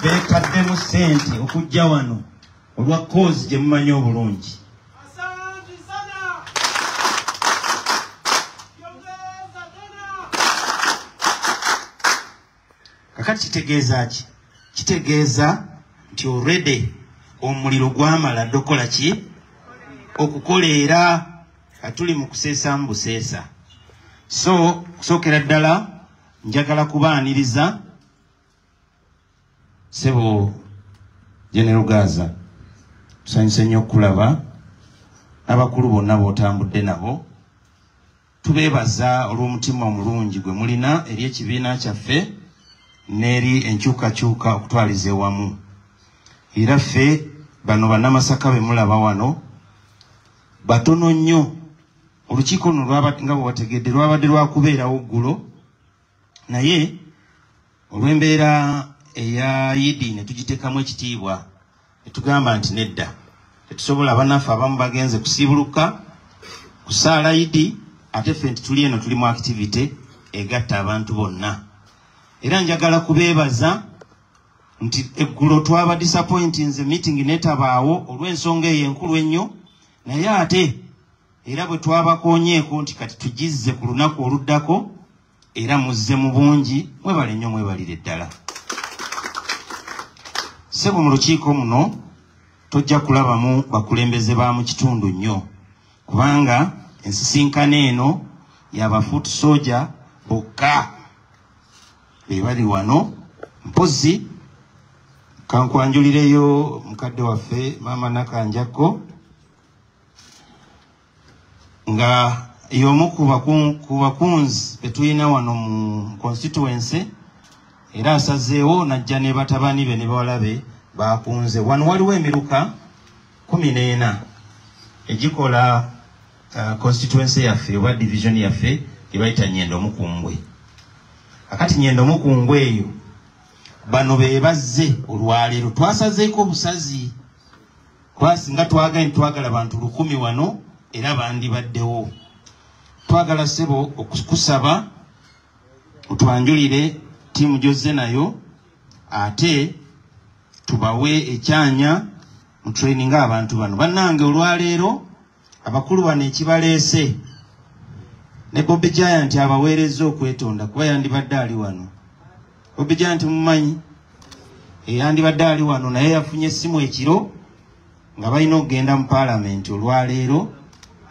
betaddemu ssente okujja wano olwa cause gye mumanyi obulungi. Kakati kitegeeza ki? Kitegeeza nti already omuliro gwamala dokola ki? Okukoleera atuli mu kuseesa mu buseesa. So kusokera ddala njagala kubaaniriza Sebo General Gaza tusanyuse nnyo okulaba abakulu bonna b'otambudde nabo. Tubeebaza olw'omutima omulungi gwe mulina eri ekibiina kyaffe n'eri enkyukakyuka okutwaliza ewamu. Era ffe bano bannamasaka be mulaba wano batono nnyo. Olukiiko luno nga bwe bategedde lwabadde lwakubeerawo ggulo, naye olw'embeera eya Yidi ne tugiteekamu ekitiibwa ne tugamba nti nedda tetusobola. Bannaffe abamu bagenze kusiibuluka kusaala Yidi, ate ffe nti tuli eno tuli mu activity egatta abantu bonna. Era njagala kubeebaza nti eggulo twaba disappointinze meeting netabaawo olw'ensonga eyo enkulu ennyo, naye ate era bwe twabakoonyeeko nti kati tugizze ku lunaku oluddako era muzze mu bungi, mwebale nnyo, mwebalire ddala. Sebo mu lukiiko muno tojja kulabamu bakulembeze ba mu kitundu nnyo, kubanga ensisinkano eno y'abafuut soja bokka be bali wano. Mpozi kankwanjulireyo mukadde waffe Maama Nakanjako nga y'omu ku bakunzi betulina wano mu constituency, era asazeewo najja ne batabani be ne bawala be bakunze. Wano waliwo emiruka 14 egikola constituency yaffe oba division yaffe gye bayita Nyendo Mukumbwe. Akati Nyendo Mukumbwe eyo bano be bazze olwaleero twasazeeko obusazi kwasinga twagala bantu 100 wano era bandibaddewo. Twagala Sebo okukusaba otwanjulire tiimu gyozze nayo, ate tubawe ekyanya mu training abantu bano. Bannange olwaleero abakulu bano ekibaleese ne Bobby Giant abaweereza okwetonda kuba yandibadde ali wano. Bobby Giant mumanyi yandibadde ali wano, naye yafunye essimu ekiro nga balina okugenda mu Parliament. Olwaleero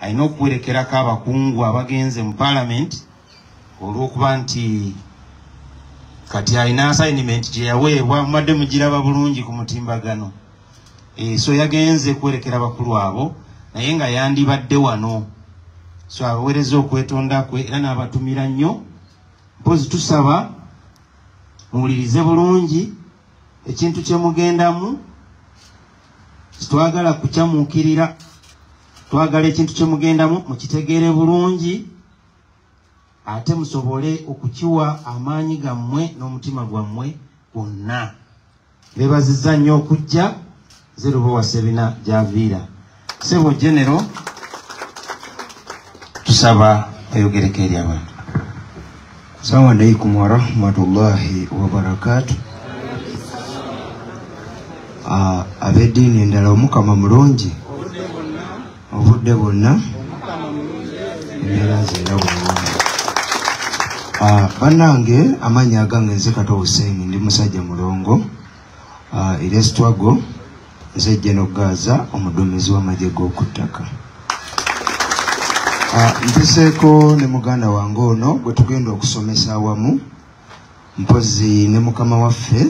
alina okuwerekerako abakungu abagenze mu Parliament olw'okuba nti kati alina assignment gye yaweebwa, mumadde mugiraba bulungi ku mutimbagano. So yagenze kuwerekera abakulu abo naye nga yandibadde wano. So abaweereza okwetonda kwe era n'abatumira nnyo. Mpozi tusaba muwulirize bulungi ekintu kye mugendamu. Twagala kukyamuukirira, twagala ekintu kye mugendamu mukitegeere bulungi, ate musobole okukiwa amaanyi gammwe n'omutima gwammwe gwonna. Beebazizza nnyo okujja. Zerubo wa Sebina Javiira. Sebo General tusaba ayogereko eri abantu. Assalamu alaikum wa rahmatullahi wa barakatuh. Abeddiini endala omukama mulungi obudde bwonna embeera zeera bulungi. Bannange amannya agange nze Kato Hussein, ndi musajja mulongo era Struggle, nze General Gaza omuduumizi w'amagye g'oku ttaka. Mpiseeko ne muganda wange ono gwe tugenda okusomesa awamu, mpozi ne mukama waffe